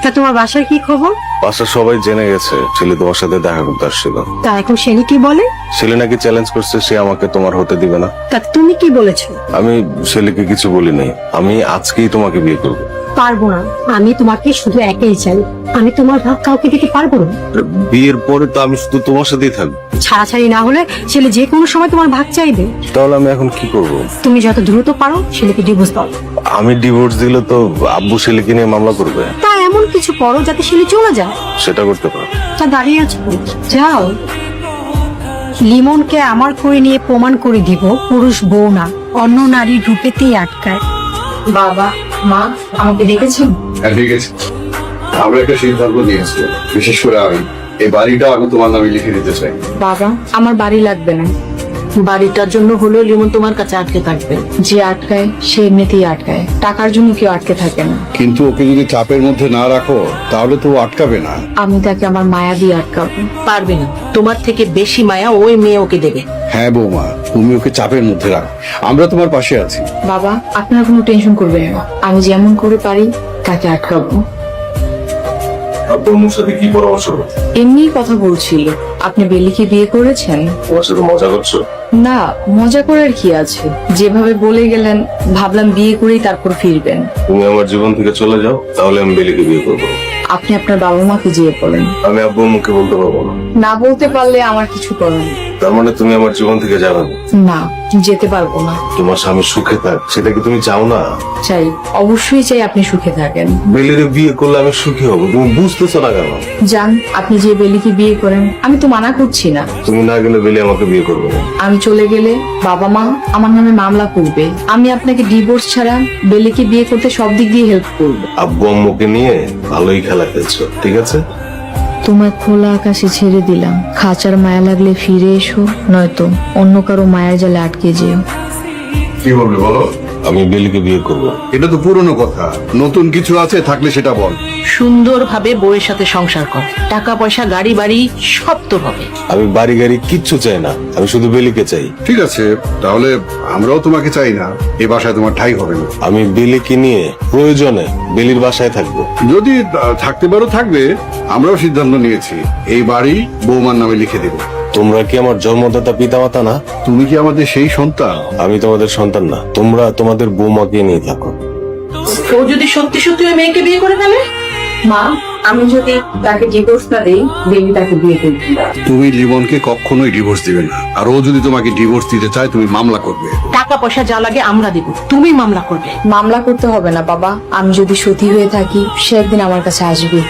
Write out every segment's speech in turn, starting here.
তা তোমার বাসার কি খবর? বাসার সবাই জেনে গেছে ছেলে তোমার সাথে দেখা করতে আসছিল। তা এখন শেলি কি বলে? ছেলে নাকি চ্যালেঞ্জ করছে সে আমাকে তোমার হতে দিবে না। তা তুমি কি বলেছো? আমি ছেলেকে কিছু বলি নাই, আমি আজকেই তোমাকে বিয়ে করব। পারবো না, আমি তোমাকে শুধু একাই চাই, আমি তোমার ভাগ কাউকে দিতে পারবো না। বিয়ের পরে তো আমি শুধু তোমার সাথেই থাকবো। ছাড়াছাড়ি না হলে ছেলে যে কোনো সময় তোমার ভাগ চাইবে। তাহলে আমি এখন কি করব? তুমি যত দ্রুত পারো ছেলেকে ডিভোর্স দাও। আমি ডিভোর্স দিলে তো আব্বু ছেলেকে নিয়ে মামলা করবে। তা এমন কিছু করো যাতে ছেলে চলে যায়। সেটা করতে পারো। তা দাঁড়িয়ে আছো, যাও। লিমনকে আমার করে নিয়ে প্রমাণ করে দিব পুরুষ বউ না, অন্য নারীর রূপেতেই আটকায়। বাবা মা আমাকে দেখেছেন? হ্যাঁ ঠিক আছে, আমরা একটা সিদ্ধান্ত নিয়েছি, বিশেষ করে আমি এই বাড়িটা আমি তোমার নামে লিখে দিতে চাই। বাবা আমার বাড়ি লাগবে না, বাড়িটার জন্য হলেও লিমন তোমার কাছে আটকে থাকবে। যে আটকায় সে এমনিতেই আটকায়, টাকার জন্য কেউ আটকে থাকে না। কিন্তু ওকে যদি চাপের মধ্যে না রাখো তাহলে তো ও আটকাবে না। আমি তাকে আমার মায়া দিয়ে আটকাবো। পারবে না, তোমার থেকে বেশি মায়া ওই মেয়ে ওকে দেবে। হ্যাঁ বৌমা, তুমি ওকে চাপের মধ্যে রাখো, আমরা তোমার পাশে আছি। বাবা আপনারা কোনো টেনশন করবেন না, আমি যেমন করে পারি তাকে আটকাবো। আব্বুর সাথে কি পরামর্শ? এমনিই কথা বলছিল। আপনি বেলিকে বিয়ে করেছেন? তোমার সাথে মজা করছো? না, মজা করার কি আছে, যেভাবে বলে গেলেন ভাবলাম বিয়ে করেই তারপর ফিরবেন। তুমি আমার জীবন থেকে চলে যাও, তাহলে আমি বেলিকে বিয়ে করবো। আপনি আপনার বাবা মাকে যেয়ে বলেন। আমি আব্বুর মুখে বলতে পারবো না। না বলতে পারলে আমার কিছু করার নেই। তার মানে তুমি আমার জীবন থেকে যাবে না? না, যেতে পারবো না। তোমার স্বামী সুখে থাক, সেটা কি তুমি চাও না? চাই, অবশ্যই চাই আপনি সুখে থাকেন। বেলিরে বিয়ে করলে আমি সুখী হব, তুমি বুঝতেছো না কেন? যান, আপনি যে বেলিকে বিয়ে করেন, আমি তো মানা করছি না। তুমি না গেলে বেলি আমাকে বিয়ে করবে না। আমি চলে গেলে বাবা মা আমার নামে মামলা করবে। আমি আপনাকে ডিভোর্স ছাড়া বেলিকে বিয়ে করতে সব দিক দিয়ে হেল্প করবো। আব্বু আম্মুকে নিয়ে ভালোই খেলা খেলছো, ঠিক আছে? তোমায় খোলা আকাশে ছেড়ে দিলাম, খাঁচার মায়া লাগলে ফিরে এসো, নয়তো অন্য কারো মায়ের জালে আটকে যেও। কি বলবে বলো? আমি বেলিকে বিয়ে করব। এটা তো পুরনো কথা, নতুন কিছু আছে থাকলে সেটা বল। সুন্দরভাবে বউয়ের সাথে সংসার কর, টাকা পয়সা গাড়ি বাড়ি সব তোর হবে। আমি বাড়ি গাড়ি কিচ্ছু চাই না, আমি শুধু বেলিকে চাই। ঠিক আছে, তাহলে আমরাও তোমাকে চাই না, এই বাসায় তোমার ঠাঁই হবে না। আমি বেলিকে নিয়ে প্রয়োজনে বেলির বাসায় থাকবো। যদি থাকতে পারো থাকবে, আমরাও সিদ্ধান্ত নিয়েছি এই বাড়ি বৌমার নামে লিখে দেবো। তোমরা কি আমার জন্মদাতা পিতামাতা না? তুমি কি আমাদের সেই সন্তান? আমি তোমাদের সন্তান না, তোমরা তোমাদের বৌমাকে নিয়ে থাকো। ও যদি সত্যি সত্যি ওই মেয়েকে বিয়ে করে ফেলে? মা, আমি যদি তাকে ডিভোর্স না দিই, বেবি তাকে বিয়ে করবে। তুমি লিমনকে কখনোই ডিভোর্স দিবে না, আর ও যদি তোমাকে ডিভোর্স দিতে চায় তুমি মামলা করবে। টাকা পয়সা যা লাগে আমরা দেব, তুমি মামলা করবে। মামলা করতে হবে না বাবা, আমি যদি সতী হয়ে থাকি সে একদিন আমার কাছে আসবে।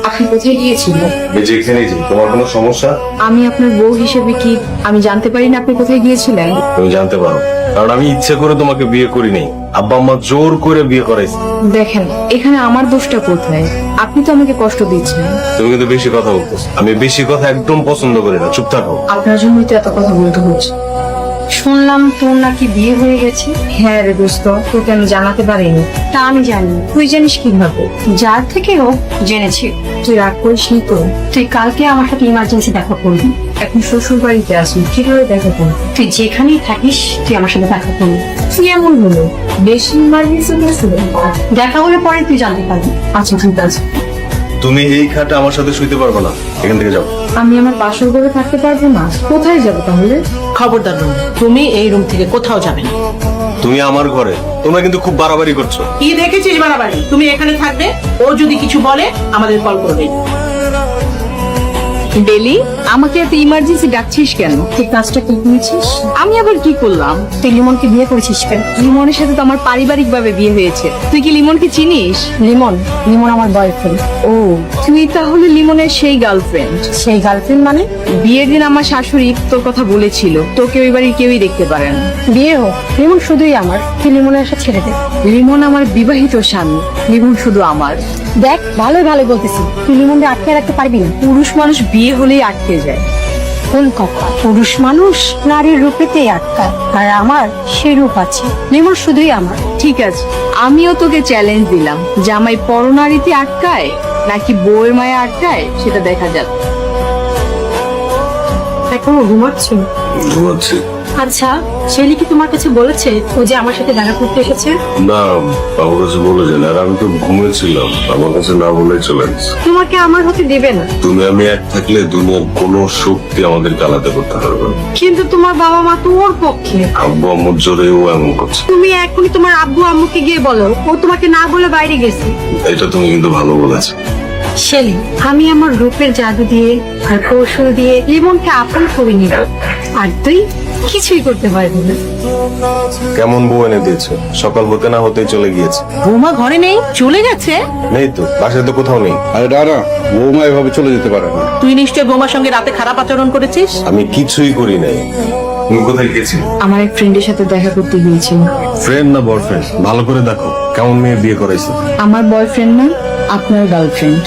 আপনি কোথায় গিয়েছিলেন? যেখানেই যাই, তোমার কোনো সমস্যা? আমি আপনার বউ হিসেবে কি আমি জানতে পারি না আপনি কোথায় গিয়েছিলেন? তুমি জানতে পারো, কারণ আমি ইচ্ছে করে তোমাকে বিয়ে করিনি, আব্বা আম্মা জোর করে বিয়ে করাইছে। দেখেন, এখানে আমার দোষটা কোথায়? আপনি তো আমাকে কষ্ট দিচ্ছেন। তুমি কিন্তু বেশি কথা বলতেছো, আমি বেশি কথা একদম পছন্দ করি না, চুপ থাকো। আপনার জন্যই তো এত কথা বলতে হচ্ছে। শুনলাম তোর নাকি বিয়ে হয়ে গেছে। হ্যাঁ রে দোস্ত, তোকে আমি জানাতে পারিনি। তা আমি জানি, তুই জানিস কিভাবে? যার থেকে হোক জেনেছি। তুই রাগ করিসনি তো? তুই কালকে আমার সাথে ইমার্জেন্সি দেখা করবি। এখন শ্বশুর বাড়িতে আসি, কিভাবে দেখা করবো? তুই যেখানেই থাকিস তুই আমার সাথে দেখা করবি। কি এমন হলো? বেশি ইমার্জেন্সি হয়েছিল? দেখা হলে পরে তুই জানতে পারবি। আচ্ছা ঠিক আছে। তুমি এই খাটে আমার সাথে শুইতে পারবে না, এখান থেকে যাও। আমি আমার বাসর ঘরে থাকতে পারবো না? কোথায় যাবো তাহলে? খবরদার রুম, তুমি এই রুম থেকে কোথাও যাবে না। তুমি আমার ঘরে, তোমরা কিন্তু খুব বাড়াবাড়ি করছো। কি দেখেছিস বাড়াবাড়ি? তুমি এখানে থাকবে, ও যদি কিছু বলে আমাদের কল করবে। বেলি, আমাকে এত ইমার্জেন্সি ডাকছিস কেন? তুই কাজটা কি করেছিস? আমি আবার কি করলাম? তুই লিমনকে বিয়ে করেছিস কেন? লিমনের সাথে তো আমার পারিবারিক ভাবে বিয়ে হয়েছে। তুই কি লিমনকে চিনিস? লিমন লিমন আমার বয়ফ্রেন্ড। ও, তুই তাহলে লিমনের সেই গার্লফ্রেন্ড। সেই গার্লফ্রেন্ড মানে? বিয়ের দিন আমার শাশুড়ি তোর কথা বলেছিল, তোকে ওই বাড়ির কেউই দেখতে পারে না। বিয়ে হোক, লিমন শুধুই আমার। তুই লিমনের সাথে ছেড়ে দে। লিমন আমার বিবাহিত স্বামী, লিমন শুধু আমার। দেখ, ভালোই ভালো বলতেছি, তুই লিমনকে আটকে রাখতে পারবি না। পুরুষ মানুষ বিয়ে হলেই আটকে যায়। কোন কথা? পুরুষ মানুষ নারীর রূপেতেই আটকায়, আর আমার সে রূপ আছে। লিমন শুধুই আমার। ঠিক আছে, আমিও তোকে চ্যালেঞ্জ দিলাম, জামাই পরনারীতে আটকায় নাকি বউয়ের মায়া আটকায় সেটা দেখা যাক। এখনো ঘুমাচ্ছি? ঘুমাচ্ছি। আচ্ছা, শেলি কি তোমার কাছে বলেছে ও যে আমার সাথে দেখা করতে এসেছে? না, আমার কাছে বলে যান, আর আমি তো ঘুমিয়েছিলাম, আমার কাছে না বলেই চলে গেছে। তোমাকে আমার হতে দেবে না। তুমি আমি এক থাকলে দুনিয়ার কোনো শক্তি আমাদেরকে আলাদা করতে পারবে না। কিন্তু তোমার বাবা মা তো ওর পক্ষে। আব্বু আম্মুর জোরে ও এমন করছে। তুমি এখনই তোমার আব্বু আম্মুকে গিয়ে বলো ও তোমাকে না বলে বাইরে গেছে। এটা তুমি কিন্তু ভালো বলেছো। শেলি, আমি আমার রূপের জাদু দিয়ে আর কৌশল দিয়ে লিমনকে আপন করে নিব, আর তুই কিছুই করতে পারবি না। কেমন বউ এনে দিয়েছে, সকাল হতে না হতেই চলে গিয়েছে। বৌমা ঘরে নেই, চলে গেছে? নেই তো, বাসায় তো কোথাও নেই। আরে না, বৌমা এভাবে চলে যেতে পারে না। তুই নিশ্চয় বৌমার সঙ্গে রাতে খারাপ আচরণ করেছিস। আমি কিছুই করি নাই। তুমি কোথায় গেছি? আমার এক ফ্রেন্ডের সাথে দেখা করতে গিয়েছিলাম। ফ্রেন্ড না বয়ফ্রেন্ড, ভালো করে দেখো কেমন মেয়ে বিয়ে করাইছে। আমার বয়ফ্রেন্ড না, আপনার গার্লফ্রেন্ড,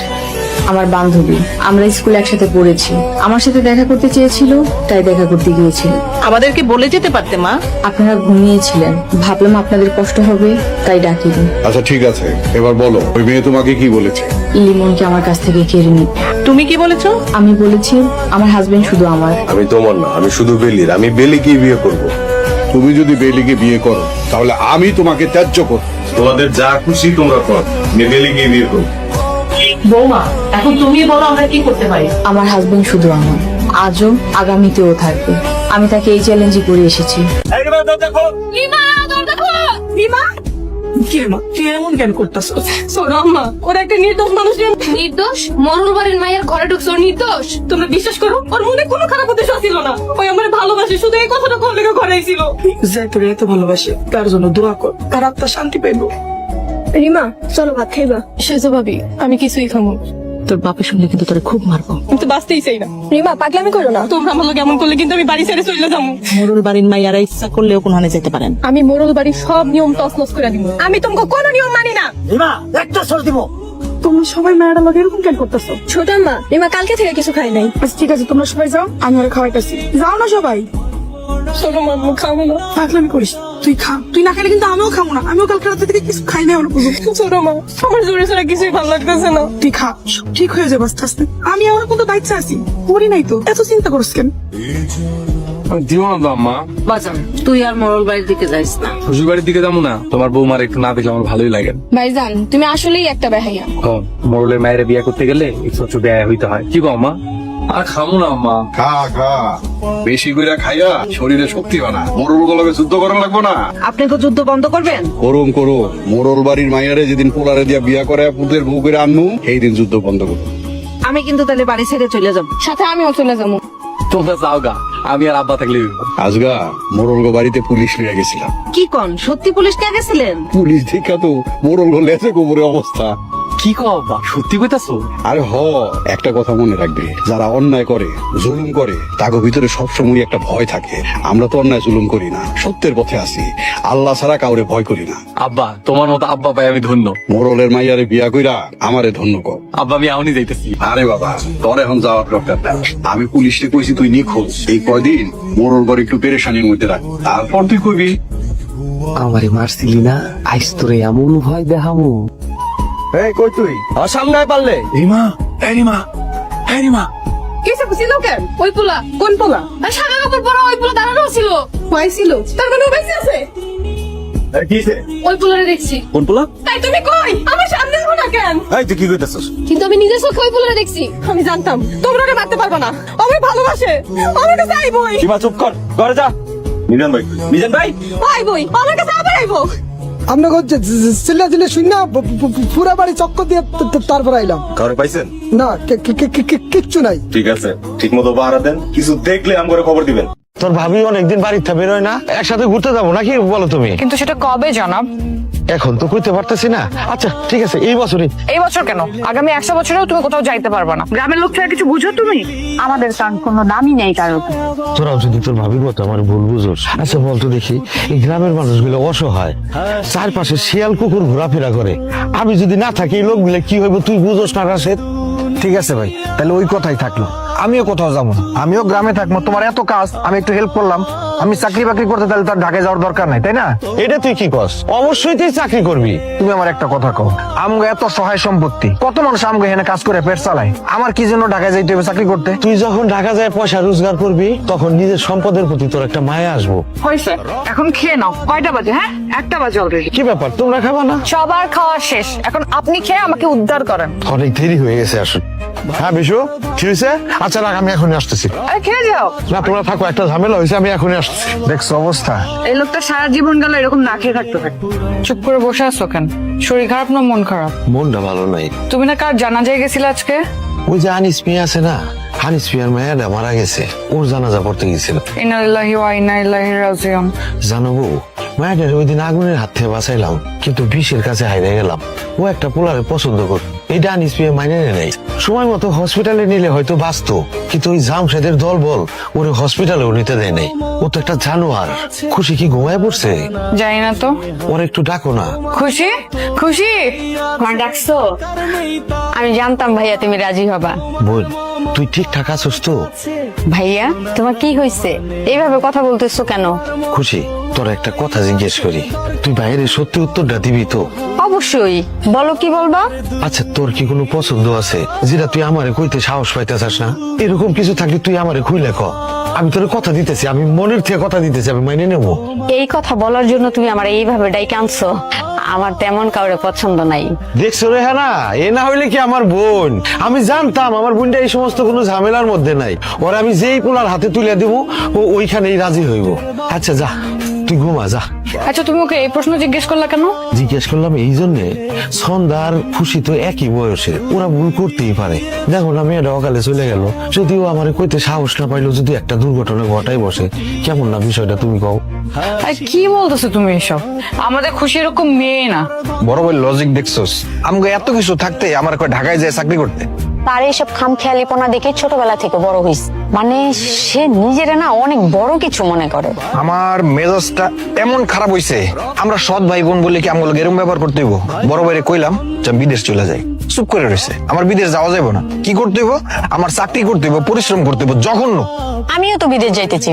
আমার বান্ধবী। আমরা স্কুলে একসাথে পড়েছি। আমার সাথে দেখা করতে চেয়েছিল, তাই দেখা করতে গিয়েছিল। আমাদেরকে বলে যেতে পারতে মা। আপনারা ঘুমিয়েছিলেন, ভাবলাম আপনাদের কষ্ট হবে, তাই ডাকিনি। আচ্ছা ঠিক আছে, এবার বলো ওই মেয়ে তোমাকে কি বলেছে? লিমনকে আমার কাছ থেকে কেড়ে নি। তুমি কি বলেছো? আমি বলেছি আমার হাজবেন্ড শুধু আমার। আমি তোমার না, আমি শুধু বেলির। আমি বেলিকেই বিয়ে করব। তুমি যদি বেলিকে বিয়ে করো তাহলে আমি তোমাকে ত্যায্য করব। তোমাদের যা খুশি তোমরা কর, আমি বেলিকেই বিয়ে করব। বৌমা, এখন তুমি বলো আমরা কি করতে পারি। আমার হাজবেন্ড শুধু আমার, আজও আগামীতেও থাকবে। আমি তাকে এই চ্যালেঞ্জই করে এসেছি। নির্দোষ মরুর বাড়ির মায়ের ঘরে ঢুকছে, ওর নির্দোষ? তোমরা বিশ্বাস করো, ওর মনে কোনো খারাপ উদ্দেশ্য ছিল না। ওই আমার ভালোবাসে, শুধু এই কথাটা কোন লেগে ঘরে ছিল। যে তোর এত ভালোবাসে তার জন্য দোয়া কর, তার আত্মা শান্তি পাইবো। রিমা, চলো ভাত খাইবা। সেজো ভাবি, আমি কিছুই খামো। তোর বাপের সঙ্গে কিন্তু তোরে খুব মারবো। আমি তো বাঁচতেই চাই না। রিমা, পাগলামি করো না। তোমরা আমার লোক এমন করলে কিন্তু আমি বাড়ি ছেড়ে চলে যাবো। মোরুল বাড়ির মাইয়ারা ইচ্ছা করলেও কোনখানে যেতে পারেন। আমি মোরল বাড়ির সব নিয়ম তছনছ করে দিব। আমি তোমাকে কোনো নিয়ম মানি না। তোমরা সবাই মেয়েরা লোক এরকম কেন করতেছো? ছোট মা, রিমা কালকে থেকে কিছু খাই নাই। আচ্ছা ঠিক আছে, তোমরা সবাই যাও, আমি ওরা খাওয়াইতেছি। যাও না সবাই, ছোট মা, আমি খাবো না। পাগলামি করিস। তুই খা, তুই না খেলে কিন্তু আমিও খাবো না। আমিও কালকে রাতে থেকে কিছু খাই নাই। ছোট মা, আমার জোরে ছাড়া কিছুই ভালো লাগতেছে না। তুই খা, সব ঠিক হয়ে যাবে আস্তে আস্তে। আমি আমার কিন্তু বাচ্চা আছি, করি নাই তো, এত চিন্তা করিস কেন? বাজান, তুই আর মোরল বাড়ির দিকে যাইস না। শ্বশুর বাড়ির দিকে যাবো না, তোমার বৌমার একটু না দেখলে আমার ভালোই লাগে। ভাইজান, তুমি আসলেই একটা বেহাইয়া। মোরলের মায়ের বিয়ে করতে গেলে একটু ব্যয় হইতে হয়। কি গো মা? আর খামো না মা। খা খা, বেশি করে খাইয়া শরীরে শক্তি বানা। মোরল গলকে যুদ্ধ করা লাগবো না। আপনি তো যুদ্ধ বন্ধ করবেন। করুম করো, মোরল বাড়ির মাইয়ারে যেদিন পোলারে দিয়া বিয়া করে পুতের বউ করে আনমু, সেই দিন যুদ্ধ বন্ধ করো। আমি কিন্তু তাহলে বাড়ি ছেড়ে চলে যাব। সাথে আমিও চলে যাবো। তোমরা যাও গা, আমি আর আব্বা থাকলে আজগা মোরল বাড়িতে পুলিশ নিয়ে গেছিলাম। কি কোন, সত্যি পুলিশ কে গেছিলেন? পুলিশ দেখা তো মোরল লেজে গোবরে অবস্থা। কি কও আব্বা, সত্যি কইতাছো? আরে একটা কথা মনে রাখবে, যারা অন্যায় করে, জুলুম করে, তাগো ভিতরে সবসময় একটা ভয় থাকে। আমরা তো অন্যায় জুলুম করি না, সত্যের পথে আছি। আল্লাহ ছাড়া কাউরে ভয় করি না। আব্বা, তোমার মতো আব্বা পাই আমি ধন্য। মোরলের মাইয়ারে বিয়া কইরা আমারে ধন্য কর। আব্বা, আমি এখনই যাইতেছি। আরে বাবা, তোর এখন যাওয়ার দরকার নাই। আমি পুলিশকে কইছি তুই নিখোঁজ। এই কয়দিন মোরল বড় একটু পেরেশানির মধ্যে রাখ, তারপর তুই কইবি। আমারে মারছিলি না, আইস তোরে এমন ভয় দেখামু। এই কই তুই? সামনে পারলে। রিমা, এই রিমা, এই রিমা। কিছু বুঝিল কেন? ওই পোলা। কোন পোলা? সাদা কাপড় পরা ওই পোলা দাঁড়ানো ছিল। ভয় ছিল, তার মানে ও বেঁচে আছে। ওই পোলারে দেখছি। কোন পোলা? তাই তুমি কই? আমার সামনে আসো না কেন? এই তুই কি কইতাছস? কিন্তু আমি নিজের চোখে ওই পোলারে দেখছি। আমি জানতাম তোমরা ওকে মারতে পারবে না। আমি ভালোবাসে, আমার কাছে আইবই। রিমা চুপ কর, ঘরে যা। মিজান ভাই, মিজান ভাই, আইবই, আমার কাছে আবার আইবো। আপনাকে চিল্লা চিল্লা শুন না, পুরা বাড়ি চক্কর দিয়ে তারপর আইলাম। কাউরে পাইছেন? না, কিচ্ছু নাই। ঠিক আছে, ঠিক মতো পাহারা দেন। কিছু দেখলে আমগরে খবর দিবেন। তোর ভাবি অনেকদিন বাড়িতে বেরোয় না, একসাথে ঘুরতে যাবো নাকি বলো তুমি? কিন্তু সেটা কবে জনাব? এখন তো কইতে পারতেছি না। আচ্ছা ঠিক আছে, এই বছরই। এই বছর কেন, আগামী 100 বছরেও তুমি কোথাও যাইতে পারবে না। গ্রামের লোক ছাড়া কিছু বুঝো তুমি? আমাদের কারণ কোনো দামই নেই কারোর। তোরাও যদি তোর ভাবির মতো আমার ভুল বুঝোস। আচ্ছা বলতো দেখি, এই গ্রামের মানুষগুলো অসহায়, চারপাশে শিয়াল কুকুর ঘোরাফেরা করে। আমি যদি না থাকি এই লোকগুলো কি হইব তুই বুঝোস না রাশেদ? ঠিক আছে ভাই, তাহলে ওই কথাই থাকলো। আমিও কোথাও যাবো না, আমিও গ্রামে থাকবো। তোমার এত কাজ, আমি একটু হেল্প করলাম। আমি চাকরি বাকরি করতে তাহলে তার ঢাকায় যাওয়ার দরকার নাই, তাই না? এটা তুই কি কস? অবশ্যই তুই চাকরি করবি। তুমি আমার একটা কথা কও, আমগো এত সহায় সম্পত্তি, কত মানুষ আমগো এখানে কাজ করে পেট চালায়, আমার কি জন্য ঢাকায় যাইতে হবে চাকরি করতে? তুই যখন ঢাকা যায় পয়সা রোজগার করবি, তখন নিজের সম্পদের প্রতি তোর একটা মায়া আসবো। হয়েছে, এখন খেয়ে নাও। কয়টা বাজে? হ্যাঁ, 1টা বাজে অলরেডি। কি ব্যাপার, তোমরা খাবা না? সবার খাওয়া শেষ, এখন আপনি খেয়ে আমাকে উদ্ধার করেন। অনেক দেরি হয়ে গেছে আসুন। হ্যাঁ বিশু, কি হয়েছে? আচ্ছা রাখ, আমি এখনই আসতেছি। আরে খেয়ে যাও। না তোমরা থাকো, একটা ঝামেলা হয়েছে, আমি এখনই আসতেছি। দেখছো অবস্থা? এই লোকটা সারা জীবন গেল এরকম না খেয়ে থাকতে থাকে। চুপ করে বসে আছো কেন? শরীর খারাপ না মন খারাপ? মনটা ভালো নাই। তুমি না কার জানাজায় গেছিলে আজকে? ওই যে আনিস মিয়া আছে না, আনিস মিয়ার মায়াটা মারা গেছে, ওর জানাজা পড়তে গেছিল। ইন্না লিল্লাহি ওয়া ইন্না ইলাইহি রাজিউন। জানো বউ, মায়াটার ওই দিন আগুনের হাত থেকে বাঁচাইলাম, কিন্তু বিষের কাছে হাইরে গেলাম। ও একটা পোলারে পছন্দ করত, এটা আনিস মিয়া মাইনে নেই। সময় মতো হসপিটালে নিলে হয়তো বাঁচতো, কিন্তু ওই জামশেদের দল বল ওরে হসপিটালেও নিতে দেয় নাই। ও তো একটা জানোয়ার। খুশি কি ঘুমায় পড়ছে? জানি না তো। ওর একটু ডাকো না। খুশি, খুশি। আমার ডাকছো? আমি জানতাম ভাইয়া তুমি রাজি হবা। বোন, তুই ঠিকঠাক আছিস তো? ভাইয়া তোমার কি হয়েছে, এইভাবে কথা বলতেছো কেন? খুশি, তোর একটা কথা জিজ্ঞেস করি, তুই বাইরে সত্যি উত্তরটা দিবি তো? অবশ্যই, বলো কি বলবা। আচ্ছা, তোর কি কোনো পছন্দ আছে যেটা তুই আমারে কইতে সাহস পাইতেছাস না? এরকম কিছু থাকলে তুই আমারে খুইলে ক। আমি তোর কথা দিতেছি, আমি মনের থেকে কথা দিতেছি, আমি মাইনে নেবো। এই কথা বলার জন্য তুমি আমার এইভাবে ডাইকে আনছো? আমার তেমন কাউরে পছন্দ নাই। দেখছো রে, হ্যাঁ না, এ না হইলে কি আমার বোন? আমি জানতাম আমার বোনটা এই সমস্ত কোনো ঝামেলার মধ্যে নাই। ওর আমি যেই পোলার হাতে তুলে দিব, ও ওইখানেই রাজি হইব। আচ্ছা যা, তুই ঘুমা যা। আচ্ছা তুমি ওকে এই প্রশ্ন জিজ্ঞেস করলা কেন? জিজ্ঞেস করলাম এই জন্যে, সন্ধ্যার খুশি তো একই বয়সে, ওরা ভুল করতেই পারে। দেখো না, মেয়েটা অকালে চলে গেল, যদিও আমার কইতে সাহস না পাইলো, যদি একটা দুর্ঘটনা ঘটাই বসে, কেমন না বিষয়টা তুমি কও? আরে কি বলতেছো তুমি এসব? আমাদের খুশি এরকম মেয়ে না। বড় ভাই লজিক দেখছোস? আমগো এত কিছু থাকতে আমার কই ঢাকায় যায় চাকরি করতে? তার এইসব খামখেয়ালিপনা দেখে ছোটবেলা থেকে বড় হইছে, মানে সে নিজের না অনেক বড় কিছু মনে করে। আমার মেজাজটা এমন খারাপ হইছে, আমরা সৎ ভাই বোন বলে কি আমগুলো এরকম ব্যবহার করতে হইব? বড় ভাইরে কইলাম যে আমি বিদেশ চলে যাই, চুপ করে রয়েছে। আমার বিদেশ যাওয়া যাবে না, কি করতে হইব? আমার চাকরি করতে হইব, পরিশ্রম করতে হইব, জঘন্য। আমিও তো বিদেশ যাইতেছি।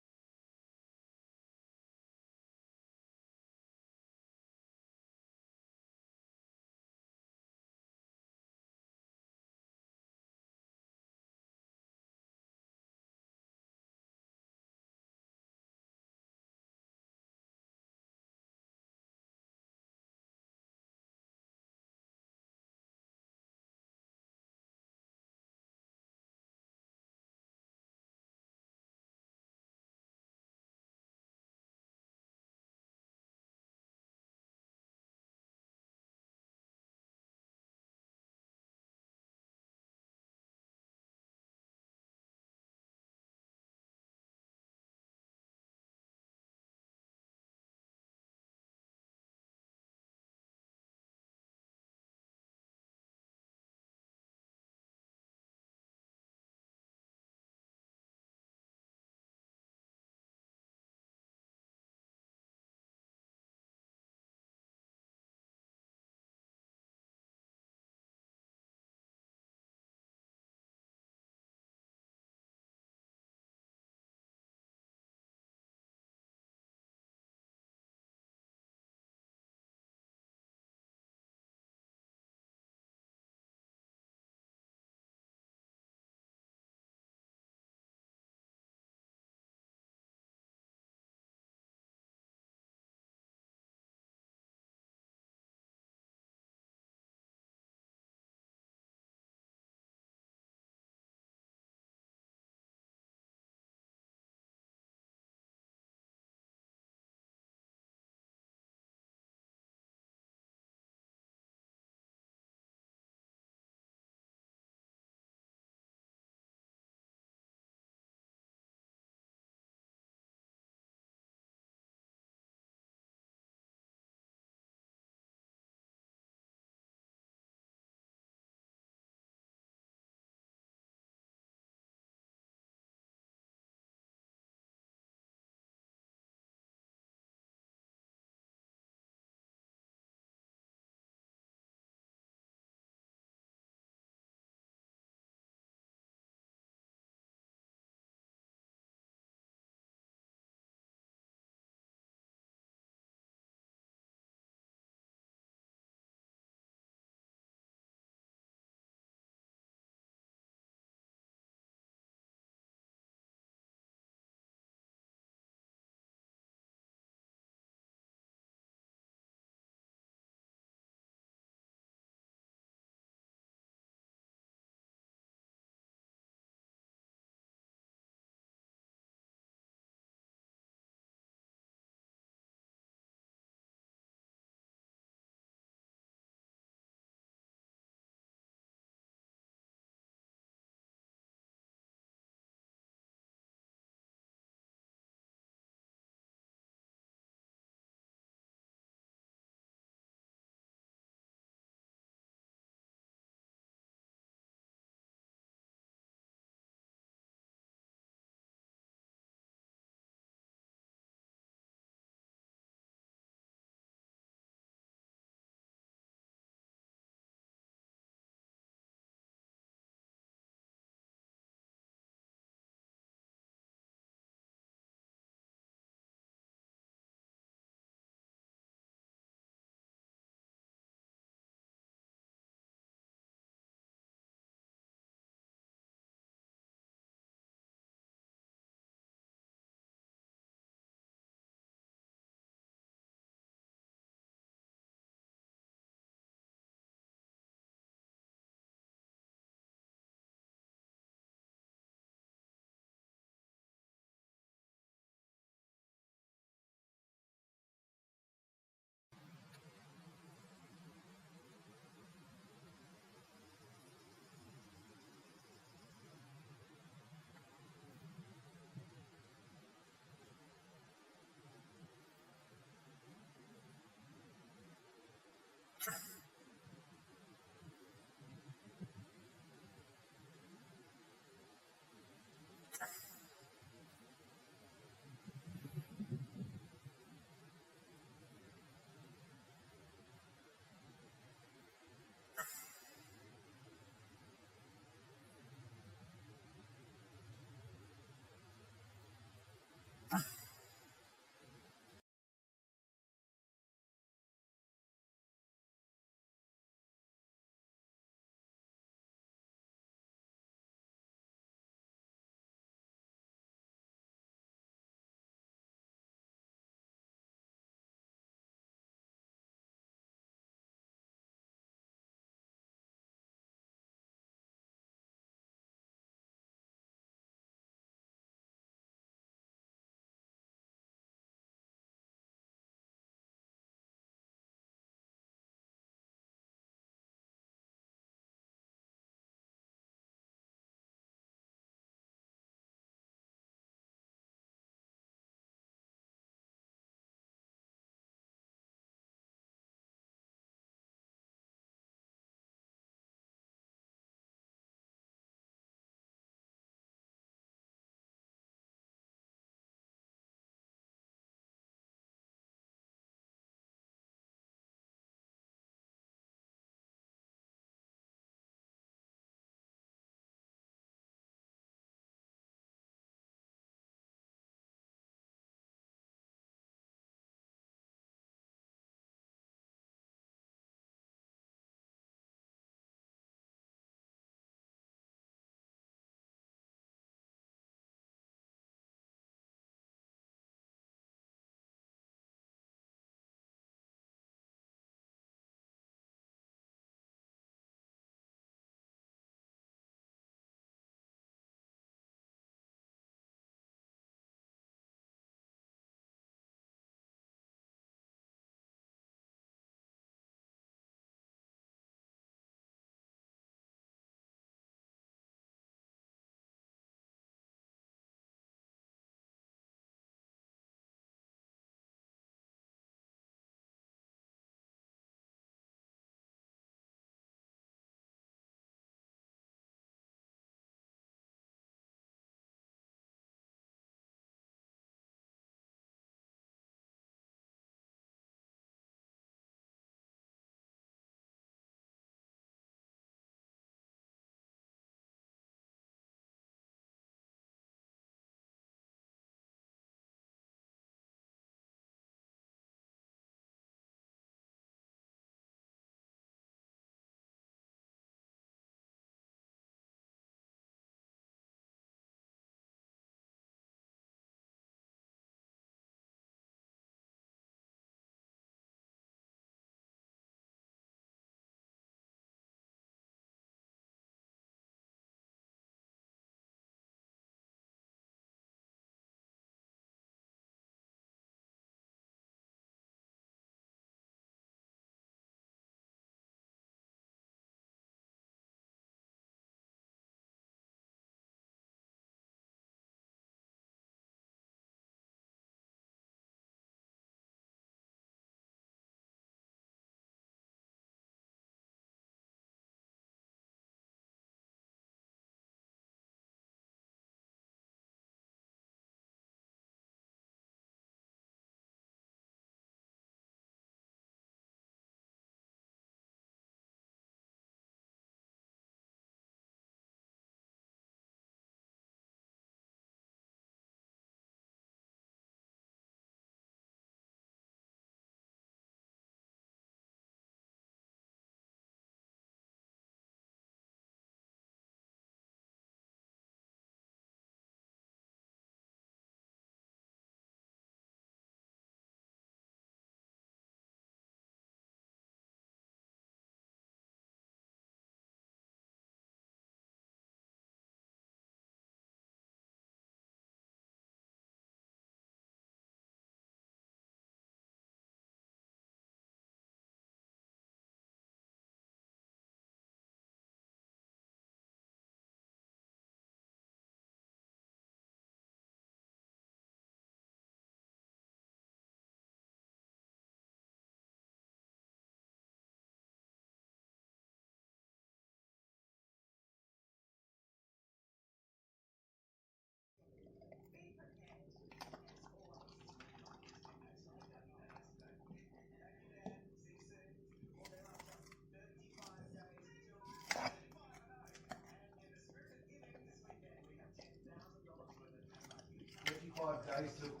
গাড়ি